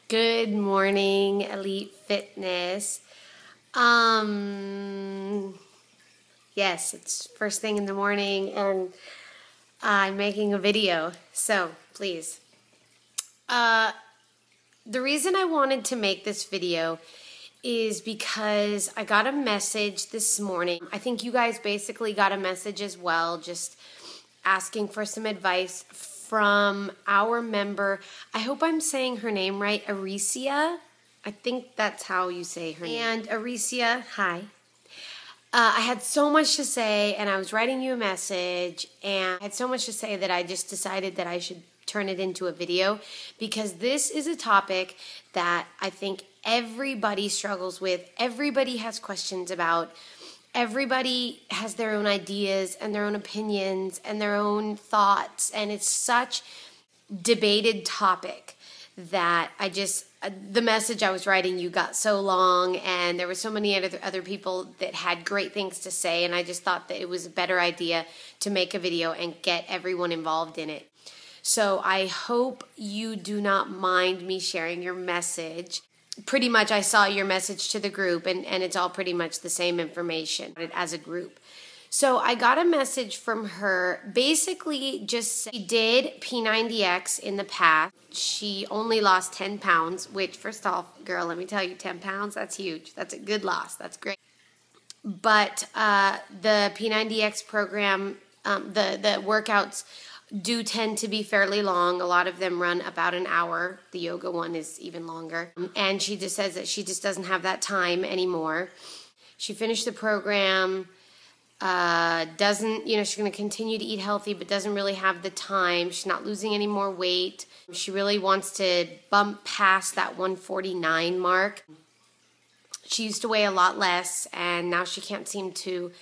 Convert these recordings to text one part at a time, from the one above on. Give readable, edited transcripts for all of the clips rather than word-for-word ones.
Good morning, Elite Fitness. Yes, it's first thing in the morning and I'm making a video, so please. The reason I wanted to make this video is because I got a message this morning. I think you guys basically got a message as well, just asking for some advice from our member. I hope I'm saying her name right, Aricia. I think that's how you say her name. And Aricia, hi. I had so much to say, and I was writing you a message, and I had so much to say that I just decided that I should turn it into a video, because this is a topic that I think everybody struggles with, everybody has questions about, everybody has their own ideas and their own opinions and their own thoughts, and it's such debated topic that the message I was writing you got so long, and there were so many other people that had great things to say, and I just thought that it was a better idea to make a video and get everyone involved in it. So I hope you do not mind me sharing your message. Pretty much I saw your message to the group, and it's all pretty much the same information as a group. So I got a message from her, basically just she did P90X in the past. She only lost 10 pounds, which first off, girl, let me tell you, 10 pounds, that's huge. That's a good loss. That's great. But the P90X program, the workouts do tend to be fairly long. A lot of them run about an hour. The yoga one is even longer. And she just says that she just doesn't have that time anymore. She finished the program, she's going to continue to eat healthy, but doesn't really have the time. She's not losing any more weight. She really wants to bump past that 149 mark. She used to weigh a lot less, and now she can't seem to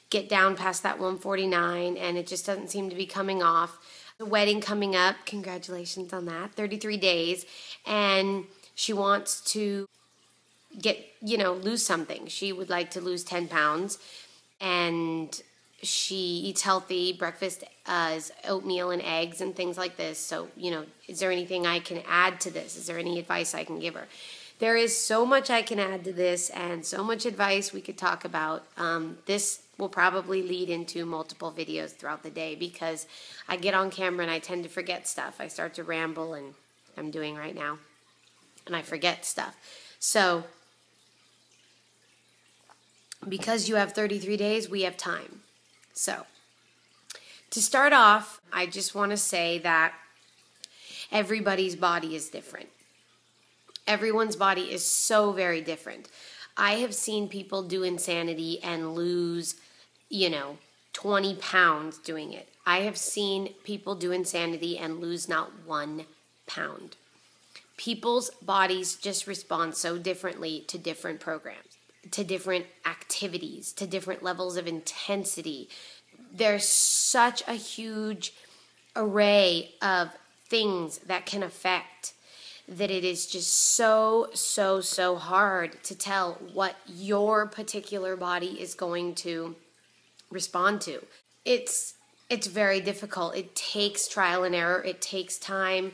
get down past that 149, and it just doesn't seem to be coming off. The wedding coming up, congratulations on that, 33 days, and she wants to lose something. She would like to lose 10 pounds, and she eats healthy. Breakfast is oatmeal and eggs and things like this. So, is there anything I can add to this? Is there any advice I can give her? There is so much I can add to this, and so much advice we could talk about. This will probably lead into multiple videos throughout the day, because I get on camera and I tend to forget stuff. I start to ramble, and I'm doing right now, and I forget stuff. So, because you have 33 days, we have time. So, to start off, I just want to say that everybody's body is different. Everyone's body is so very different. I have seen people do insanity and lose, 20 pounds doing it. I have seen people do insanity and lose not 1 pound. People's bodies just respond so differently to different programs, to different activities, to different levels of intensity. There's such a huge array of things that can affect that it is just so hard to tell what your particular body is going to respond to. It's very difficult. It takes trial and error. It takes time.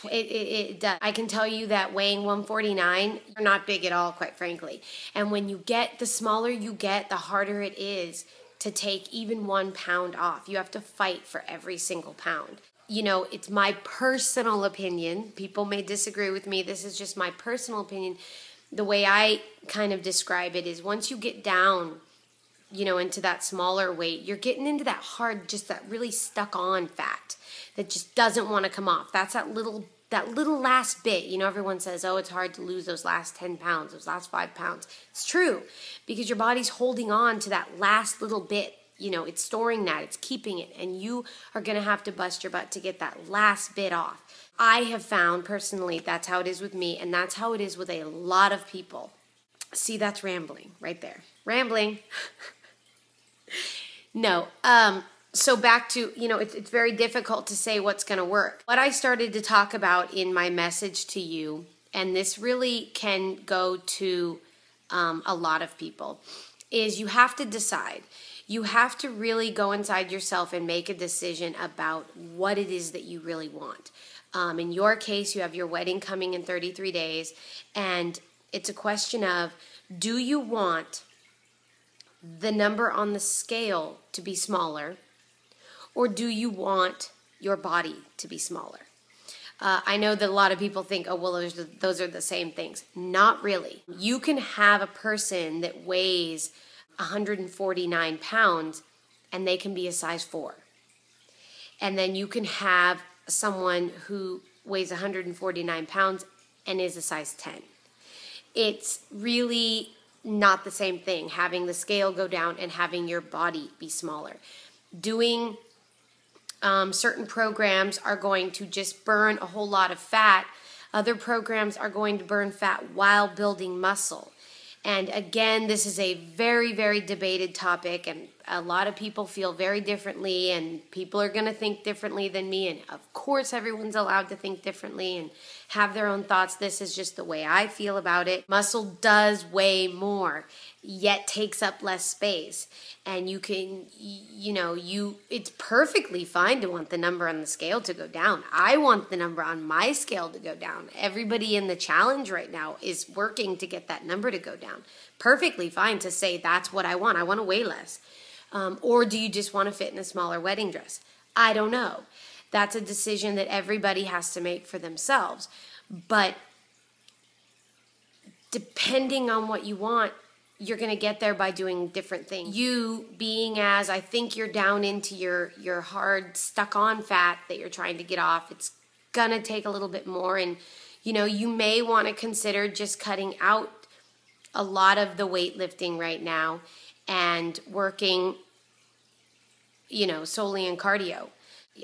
It does. I can tell you that weighing 149, you're not big at all, quite frankly. And when you get, the smaller you get, the harder it is to take even 1 pound off. You have to fight for every single pound. It's my personal opinion. People may disagree with me. This is just my personal opinion. The way I kind of describe it is, once you get down, into that smaller weight, you're getting into that hard, just that really stuck on fat that just doesn't want to come off. That's that little last bit. Everyone says, oh, it's hard to lose those last 10 pounds, those last 5 pounds. It's true, because your body's holding on to that last little bit. It's storing that, it's keeping it, and you are going to have to bust your butt to get that last bit off. I have found, personally, that's how it is with me, and that's how it is with a lot of people. See, that's rambling right there. Rambling. No, so back to, it's very difficult to say what's going to work. What I started to talk about in my message to you, and this really can go to a lot of people, is you have to decide. you have to really go inside yourself and make a decision about what it is that you really want. In your case, you have your wedding coming in 33 days, and it's a question of, do you want the number on the scale to be smaller, or do you want your body to be smaller? I know that a lot of people think, oh, well, those are the same things. Not really. You can have a person that weighs 149 pounds and they can be a size 4. And then you can have someone who weighs 149 pounds and is a size 10. It's really not the same thing, having the scale go down and having your body be smaller. Doing certain programs are going to just burn a whole lot of fat. Other programs are going to burn fat while building muscle. And again, this is a very, very debated topic, and a lot of people feel very differently, and people are going to think differently than me. And of course, everyone's allowed to think differently and have their own thoughts. This is just the way I feel about it. Muscle does weigh more, yet takes up less space. And you can, it's perfectly fine to want the number on the scale to go down. I want the number on my scale to go down. Everybody in the challenge right now is working to get that number to go down. Perfectly fine to say that's what I want. I want to weigh less. Or do you just want to fit in a smaller wedding dress? I don't know. That's a decision that everybody has to make for themselves. But depending on what you want, you're going to get there by doing different things. You being as, I think you're down into your hard stuck-on fat that you're trying to get off, it's going to take a little bit more. And, you may want to consider just cutting out a lot of the weightlifting right now and working, solely in cardio.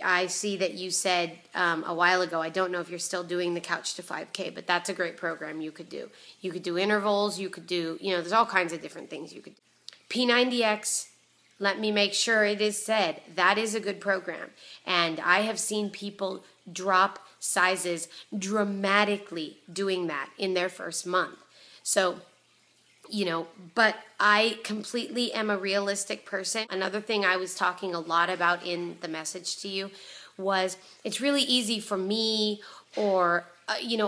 I see that you said a while ago, I don't know if you're still doing the Couch to 5K, but that's a great program you could do. You could do intervals, you could do, there's all kinds of different things you could do. P90X, let me make sure it is said, that is a good program. And I have seen people drop sizes dramatically doing that in their first month. So, but I completely am a realistic person. Another thing I was talking a lot about in the message to you was it's really easy for me or,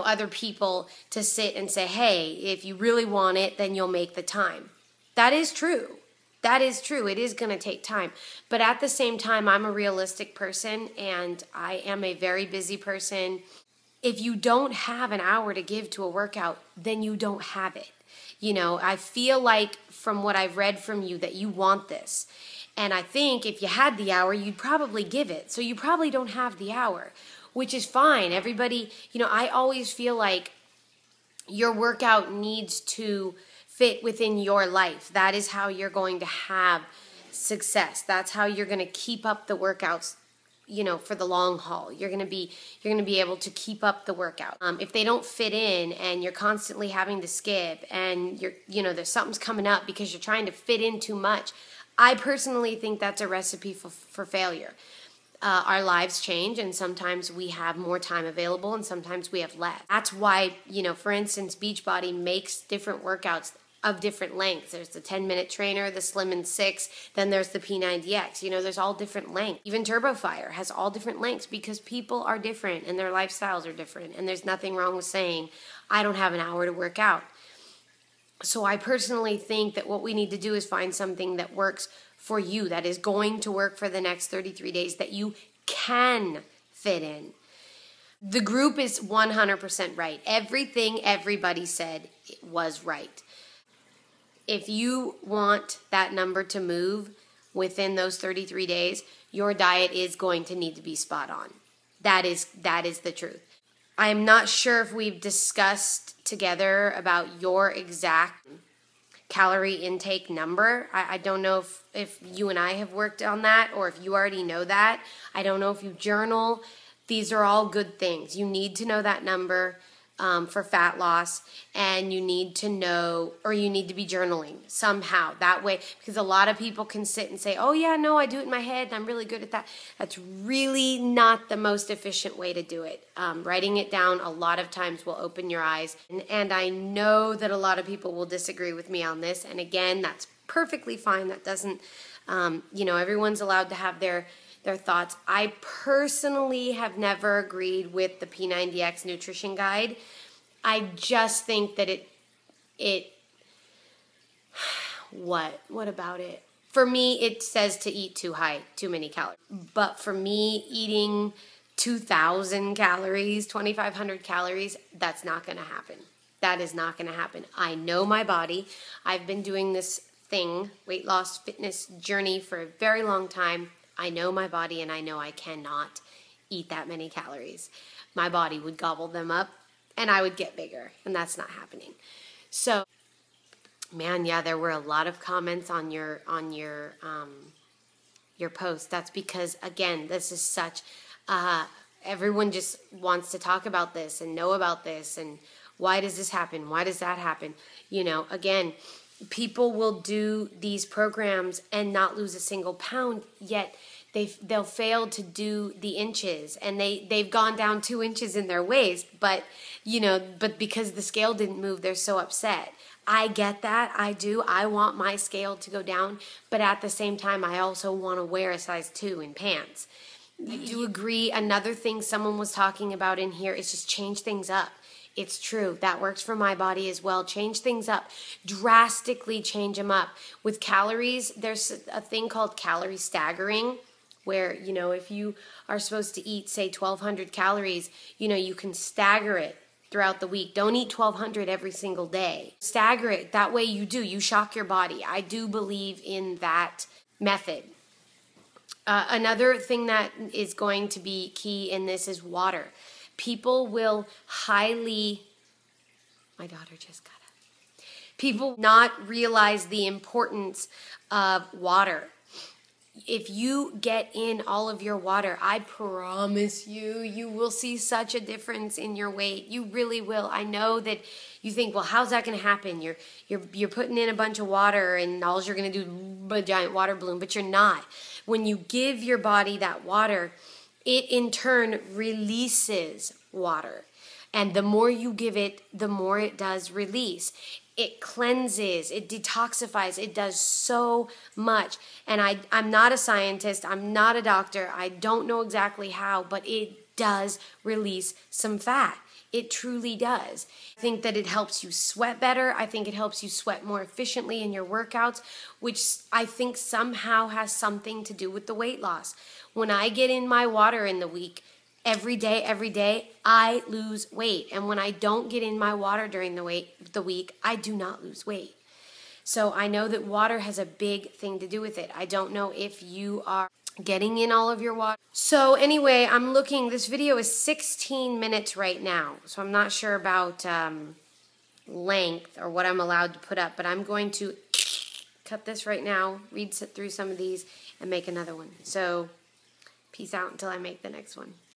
other people to sit and say, hey, if you really want it, then you'll make the time. That is true. That is true. It is going to take time. But at the same time, I'm a realistic person and I am a very busy person. If you don't have an hour to give to a workout, then you don't have it. I feel like from what I've read from you that you want this. And I think if you had the hour, you'd probably give it. So you probably don't have the hour, which is fine. Everybody, I always feel like your workout needs to fit within your life. That is how you're going to have success. That's how you're going to keep up the workouts for the long haul. You're going to be able to keep up the workout. If they don't fit in and you're constantly having to skip and there's something's coming up because you're trying to fit in too much, I personally think that's a recipe for failure. Our lives change and sometimes we have more time available and sometimes we have less. That's why, for instance, Beachbody makes different workouts of different lengths. There's the 10-minute trainer, the Slim in 6, then there's the P90X. There's all different lengths. Even TurboFire has all different lengths because people are different and their lifestyles are different. And there's nothing wrong with saying, I don't have an hour to work out. So I personally think that what we need to do is find something that works for you, that is going to work for the next 33 days, that you can fit in. The group is 100% right. Everything everybody said was right. If you want that number to move within those 33 days, your diet is going to need to be spot on. That is the truth. I'm not sure if we've discussed together about your exact calorie intake number. I don't know if you and I have worked on that or if you already know that. I don't know if you journal. These are all good things. You need to know that number for fat loss, and you need to know, or you need to be journaling somehow. That way, because a lot of people can sit and say, oh yeah, no, I do it in my head and I'm really good at that. That's really not the most efficient way to do it. Writing it down a lot of times will open your eyes. And I know that a lot of people will disagree with me on this. And again, that's perfectly fine. That doesn't You know, everyone's allowed to have their thoughts. I personally have never agreed with the P90X nutrition guide. I just think that what about it? For me, it says to eat too many calories. But for me, eating 2,000 calories, 2,500 calories, that's not going to happen. That is not going to happen. I know my body. I've been doing this thing, weight loss fitness journey, for a very long time. I know my body, and I know I cannot eat that many calories. My body would gobble them up, and I would get bigger, and that's not happening. So, man, yeah, there were a lot of comments on your post. That's because, again, this is such everyone just wants to talk about this and know about this, and why does this happen? Why does that happen? You know, again, people will do these programs and not lose a single pound, yet they'll fail to do the inches, and they've gone down 2 inches in their waist, but because the scale didn't move, they're so upset. I get that. I do. I want my scale to go down, but at the same time, I also want to wear a size 2 in pants. I do agree. Another thing someone was talking about in here is just change things up. It's true. That works for my body as well. Change things up. Drastically change them up. With calories, there's a thing called calorie staggering, where, you know, if you are supposed to eat, say, 1,200 calories, you know, you can stagger it throughout the week. Don't eat 1,200 every single day. Stagger it. That way you shock your body. I do believe in that method. Another thing that is going to be key in this is water. People will my daughter just got up. People not realize the importance of water. If you get in all of your water, I promise you will see such a difference in your weight. You really will. I know that you think, well, how's that going to happen? You're putting in a bunch of water, and all you're going to do is a giant water balloon, but you're not. When you give your body that water, it in turn releases water. And the more you give it, the more it does release. It cleanses, it detoxifies, it does so much. And I'm not a scientist, I'm not a doctor, I don't know exactly how, but it does release some fat. It truly does. I think that it helps you sweat better. I think it helps you sweat more efficiently in your workouts, which I think somehow has something to do with the weight loss. When I get in my water in the week, every day, I lose weight. And when I don't get in my water during the week, I do not lose weight. So I know that water has a big thing to do with it. I don't know if you are getting in all of your water. So anyway, I'm looking, this video is 16 minutes right now. So I'm not sure about length or what I'm allowed to put up, but I'm going to cut this right now, read through some of these, and make another one. So peace out until I make the next one.